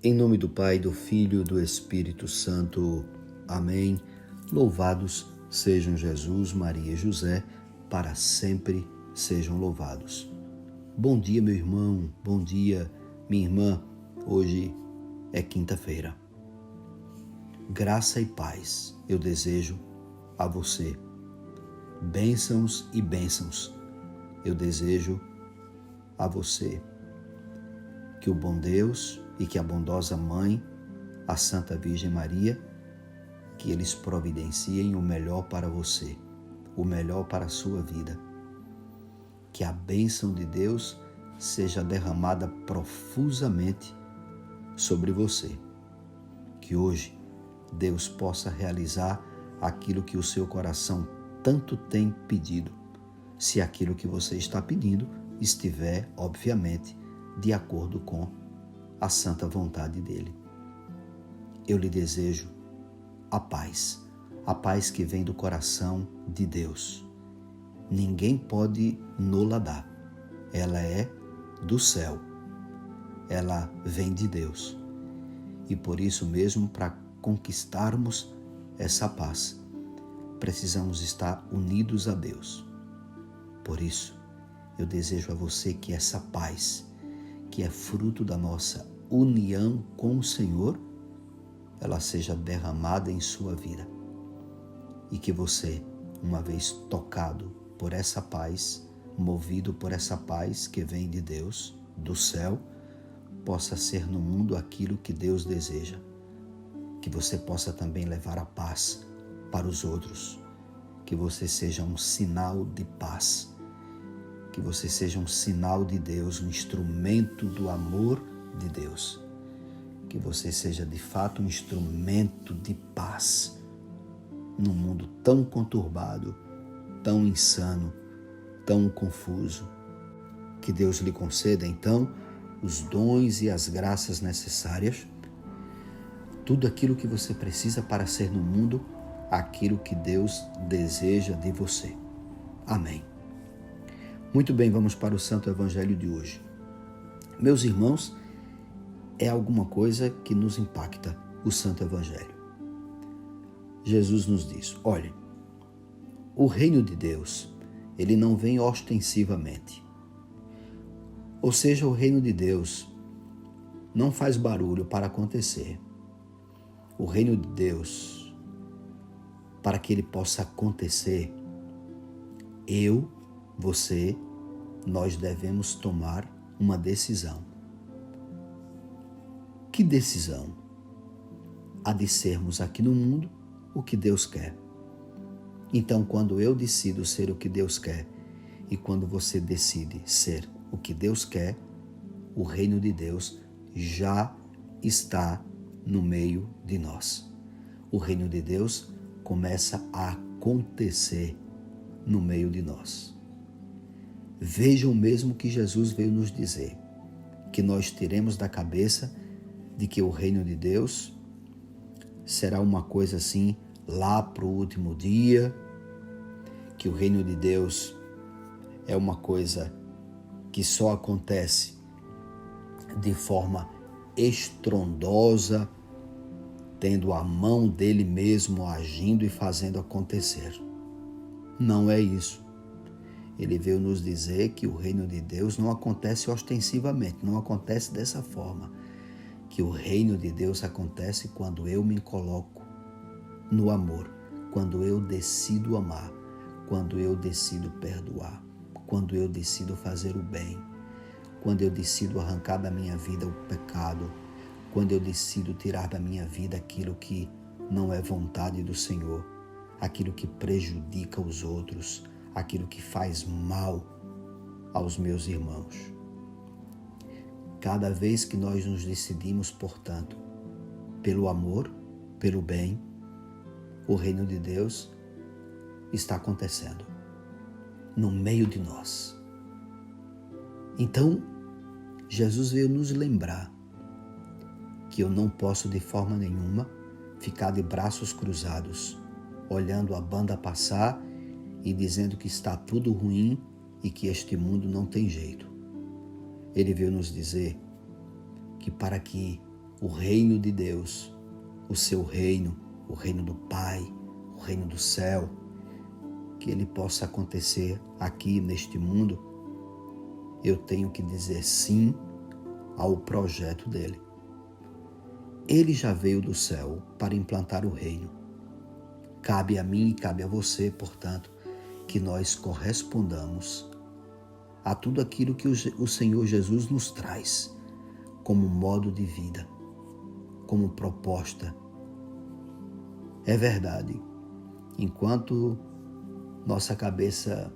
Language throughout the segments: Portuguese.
Em nome do Pai, do Filho e do Espírito Santo. Amém. Louvados sejam Jesus, Maria e José, para sempre sejam louvados. Bom dia, meu irmão, bom dia, minha irmã. Hoje é quinta-feira. Graça e paz eu desejo a você. Bênçãos e bênçãos eu desejo a você. Que o bom Deus e que a bondosa Mãe, a Santa Virgem Maria, que eles providenciem o melhor para você, o melhor para a sua vida. Que a bênção de Deus seja derramada profusamente sobre você. Que hoje Deus possa realizar aquilo que o seu coração tanto tem pedido, se aquilo que você está pedindo estiver, obviamente, de acordo com a santa vontade dele. Eu lhe desejo a paz que vem do coração de Deus. Ninguém pode nola dar. Ela é do céu. Ela vem de Deus. E por isso mesmo, para conquistarmos essa paz, precisamos estar unidos a Deus. Por isso, eu desejo a você que essa paz, que é fruto da nossa união com o Senhor, ela seja derramada em sua vida. E que você, uma vez tocado por essa paz, movido por essa paz que vem de Deus, do céu, possa ser no mundo aquilo que Deus deseja. Que você possa também levar a paz para os outros. Que você seja um sinal de paz. Que você seja um sinal de Deus, um instrumento do amor de Deus. Que você seja de fato um instrumento de paz num mundo tão conturbado, tão insano, tão confuso. Que Deus lhe conceda então os dons e as graças necessárias, tudo aquilo que você precisa para ser no mundo aquilo que Deus deseja de você. Amém. Muito bem, vamos para o Santo Evangelho de hoje. Meus irmãos, é alguma coisa que nos impacta o Santo Evangelho. Jesus nos diz, olhem, o reino de Deus, ele não vem ostensivamente. Ou seja, o reino de Deus não faz barulho para acontecer. O reino de Deus, para que ele possa acontecer, você, nós devemos tomar uma decisão. Que decisão? A de sermos aqui no mundo o que Deus quer. Então, quando eu decido ser o que Deus quer e quando você decide ser o que Deus quer, o reino de Deus já está no meio de nós. O reino de Deus começa a acontecer no meio de nós. Vejam mesmo que Jesus veio nos dizer, que nós tiremos da cabeça de que o reino de Deus será uma coisa assim, lá para o último dia, que o reino de Deus é uma coisa que só acontece de forma estrondosa, tendo a mão dele mesmo agindo e fazendo acontecer. Não é isso. Ele veio nos dizer que o reino de Deus não acontece ostensivamente, não acontece dessa forma. Que o reino de Deus acontece quando eu me coloco no amor, quando eu decido amar, quando eu decido perdoar, quando eu decido fazer o bem, quando eu decido arrancar da minha vida o pecado, quando eu decido tirar da minha vida aquilo que não é vontade do Senhor, aquilo que prejudica os outros, aquilo que faz mal aos meus irmãos. Cada vez que nós nos decidimos, portanto, pelo amor, pelo bem, o reino de Deus está acontecendo no meio de nós. Então, Jesus veio nos lembrar que eu não posso de forma nenhuma ficar de braços cruzados, olhando a banda passar e dizendo que está tudo ruim e que este mundo não tem jeito. Ele veio nos dizer que para que o reino de Deus, o seu reino, o reino do Pai, o reino do céu, que ele possa acontecer aqui neste mundo, eu tenho que dizer sim ao projeto dele. Ele já veio do céu para implantar o reino. Cabe a mim e cabe a você, portanto, que nós correspondamos a tudo aquilo que o Senhor Jesus nos traz como modo de vida, como proposta. É verdade, enquanto nossa cabeça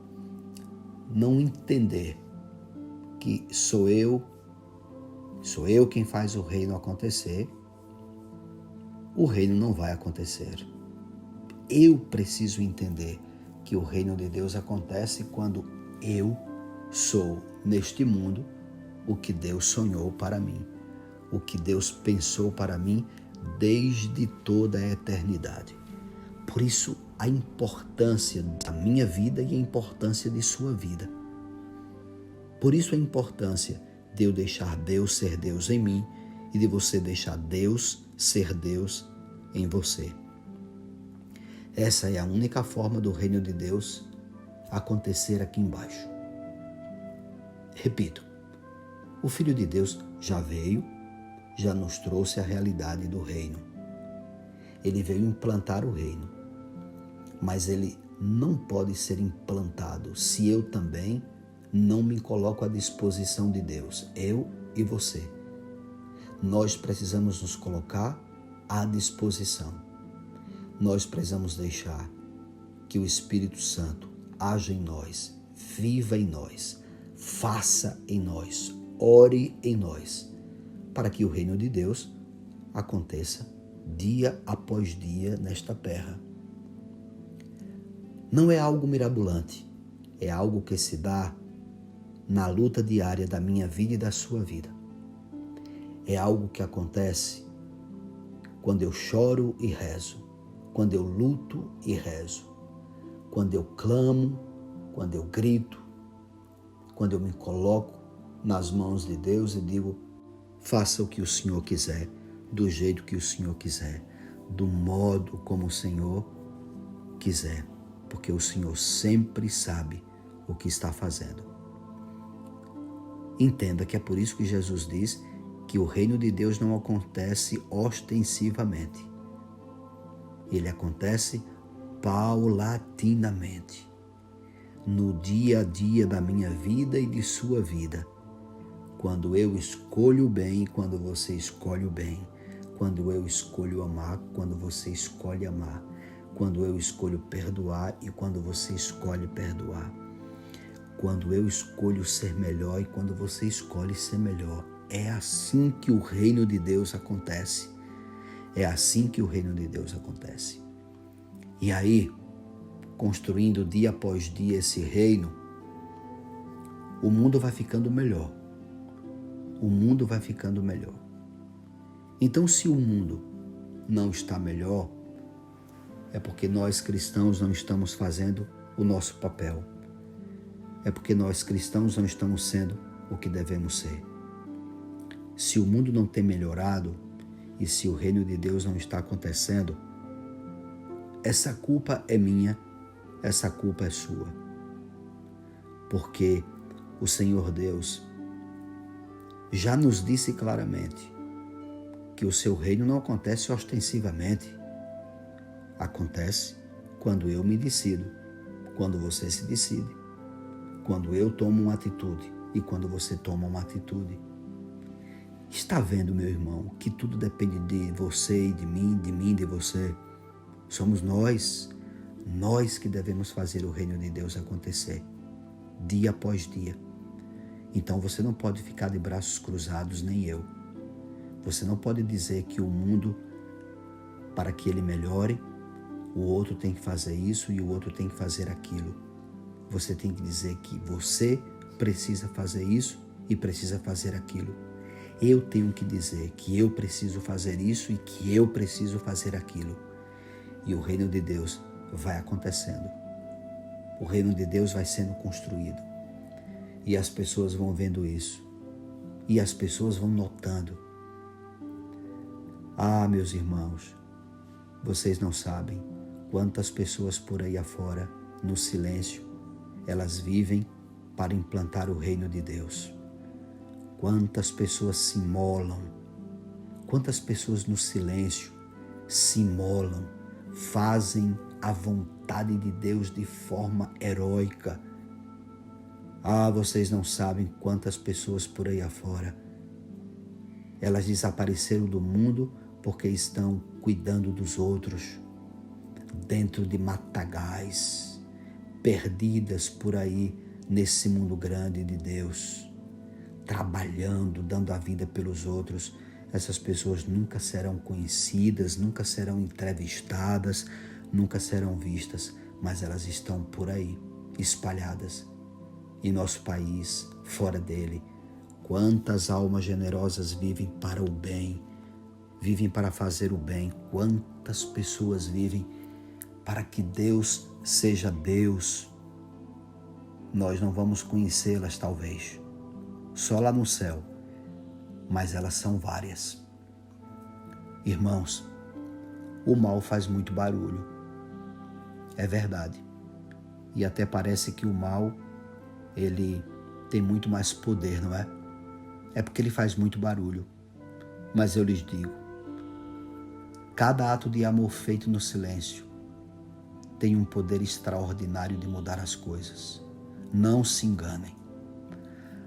não entender que sou eu quem faz o reino acontecer, o reino não vai acontecer. Eu preciso entender que o reino de Deus acontece quando eu sou neste mundo o que Deus sonhou para mim, o que Deus pensou para mim desde toda a eternidade. Por isso, a importância da minha vida e a importância de sua vida. Por isso, a importância de eu deixar Deus ser Deus em mim e de você deixar Deus ser Deus em você. Essa é a única forma do reino de Deus acontecer aqui embaixo. Repito, o Filho de Deus já veio, já nos trouxe a realidade do reino. Ele veio implantar o reino, mas ele não pode ser implantado se eu também não me coloco à disposição de Deus, eu e você. Nós precisamos nos colocar à disposição. Nós precisamos deixar que o Espírito Santo haja em nós, viva em nós, faça em nós, ore em nós, para que o reino de Deus aconteça dia após dia nesta terra. Não é algo mirabolante, é algo que se dá na luta diária da minha vida e da sua vida. É algo que acontece quando eu choro e rezo, quando eu luto e rezo, quando eu clamo, quando eu grito, quando eu me coloco nas mãos de Deus e digo: faça o que o Senhor quiser, do jeito que o Senhor quiser, do modo como o Senhor quiser, porque o Senhor sempre sabe o que está fazendo. Entenda que é por isso que Jesus diz que o reino de Deus não acontece ostensivamente. Ele acontece paulatinamente, no dia a dia da minha vida e de sua vida. Quando eu escolho o bem e quando você escolhe o bem. Quando eu escolho amar, quando você escolhe amar. Quando eu escolho perdoar e quando você escolhe perdoar. Quando eu escolho ser melhor e quando você escolhe ser melhor. É assim que o reino de Deus acontece. É assim que o reino de Deus acontece. E aí, construindo dia após dia esse reino, o mundo vai ficando melhor. O mundo vai ficando melhor. Então, se o mundo não está melhor, é porque nós cristãos não estamos fazendo o nosso papel. É porque nós cristãos não estamos sendo o que devemos ser. Se o mundo não tem melhorado e se o reino de Deus não está acontecendo, essa culpa é minha, essa culpa é sua. Porque o Senhor Deus já nos disse claramente que o seu reino não acontece ostensivamente. Acontece quando eu me decido, quando você se decide, quando eu tomo uma atitude e quando você toma uma atitude. Está vendo, meu irmão, que tudo depende de você e de mim e de você. Somos nós que devemos fazer o reino de Deus acontecer, dia após dia. Então você não pode ficar de braços cruzados, nem eu. Você não pode dizer que o mundo, para que ele melhore, o outro tem que fazer isso e o outro tem que fazer aquilo. Você tem que dizer que você precisa fazer isso e precisa fazer aquilo. Eu tenho que dizer que eu preciso fazer isso e que eu preciso fazer aquilo. E o reino de Deus vai acontecendo. O reino de Deus vai sendo construído. E as pessoas vão vendo isso. E as pessoas vão notando. Ah, meus irmãos, vocês não sabem quantas pessoas por aí afora, no silêncio, elas vivem para implantar o reino de Deus. Quantas pessoas se imolam, quantas pessoas no silêncio se imolam, fazem a vontade de Deus de forma heróica. Ah, vocês não sabem quantas pessoas por aí afora, elas desapareceram do mundo porque estão cuidando dos outros, dentro de matagais, perdidas por aí nesse mundo grande de Deus, trabalhando, dando a vida pelos outros. Essas pessoas nunca serão conhecidas, nunca serão entrevistadas, nunca serão vistas, mas elas estão por aí, espalhadas, em nosso país, fora dele. Quantas almas generosas vivem para o bem, vivem para fazer o bem. Quantas pessoas vivem para que Deus seja Deus. Nós não vamos conhecê-las talvez, só lá no céu, mas elas são várias. Irmãos, o mal faz muito barulho, é verdade. E até parece que o mal, ele tem muito mais poder, não é? É porque ele faz muito barulho. Mas eu lhes digo, cada ato de amor feito no silêncio tem um poder extraordinário de mudar as coisas. Não se enganem.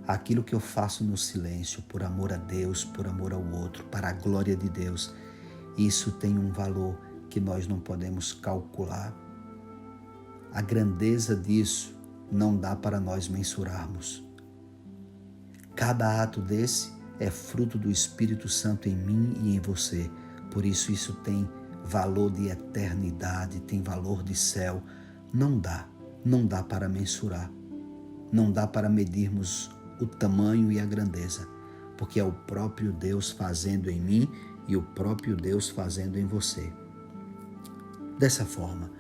Aquilo que eu faço no silêncio, por amor a Deus, por amor ao outro, para a glória de Deus, isso tem um valor que nós não podemos calcular. A grandeza disso não dá para nós mensurarmos. Cada ato desse é fruto do Espírito Santo em mim e em você. Por isso tem valor de eternidade, tem valor de céu. Não dá para mensurar. Não dá para medirmos o tamanho e a grandeza, porque é o próprio Deus fazendo em mim e o próprio Deus fazendo em você. Dessa forma,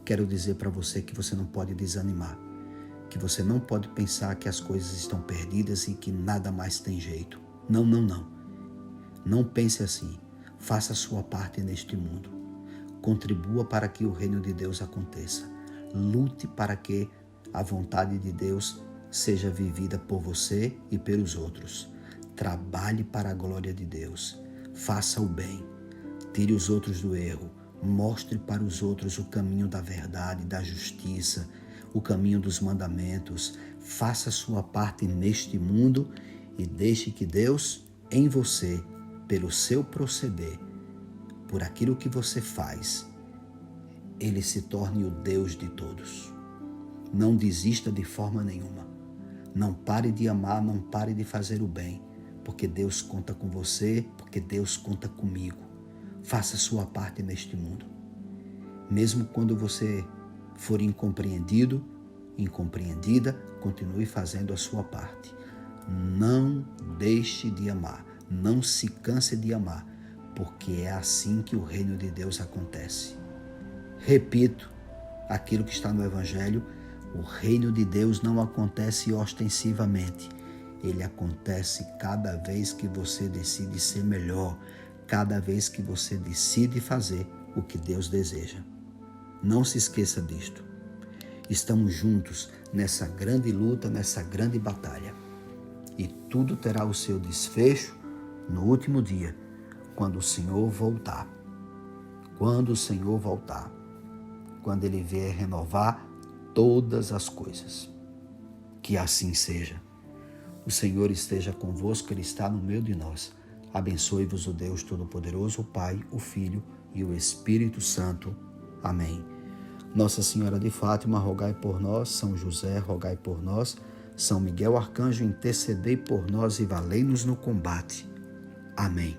quero dizer para você que você não pode desanimar, que você não pode pensar que as coisas estão perdidas e que nada mais tem jeito. Não. Não pense assim. Faça a sua parte neste mundo. Contribua para que o reino de Deus aconteça. Lute para que a vontade de Deus seja vivida por você e pelos outros. Trabalhe para a glória de Deus. Faça o bem. Tire os outros do erro. Mostre para os outros o caminho da verdade, da justiça, o caminho dos mandamentos. Faça a sua parte neste mundo e deixe que Deus, em você, pelo seu proceder, por aquilo que você faz, Ele se torne o Deus de todos. Não desista de forma nenhuma. Não pare de amar, não pare de fazer o bem, porque Deus conta com você, porque Deus conta comigo. Faça a sua parte neste mundo. Mesmo quando você for incompreendido, incompreendida, continue fazendo a sua parte. Não deixe de amar, não se canse de amar, porque é assim que o reino de Deus acontece. Repito aquilo que está no Evangelho: o reino de Deus não acontece ostensivamente. Ele acontece cada vez que você decide ser melhor, cada vez que você decide fazer o que Deus deseja. Não se esqueça disto. Estamos juntos nessa grande luta, nessa grande batalha. E tudo terá o seu desfecho no último dia, quando o Senhor voltar. Quando o Senhor voltar. Quando Ele vier renovar todas as coisas. Que assim seja. O Senhor esteja convosco, Ele está no meio de nós. Abençoe-vos o Deus Todo-Poderoso, o Pai, o Filho e o Espírito Santo. Amém. Nossa Senhora de Fátima, rogai por nós. São José, rogai por nós. São Miguel Arcanjo, intercedei por nós e valei-nos no combate. Amém.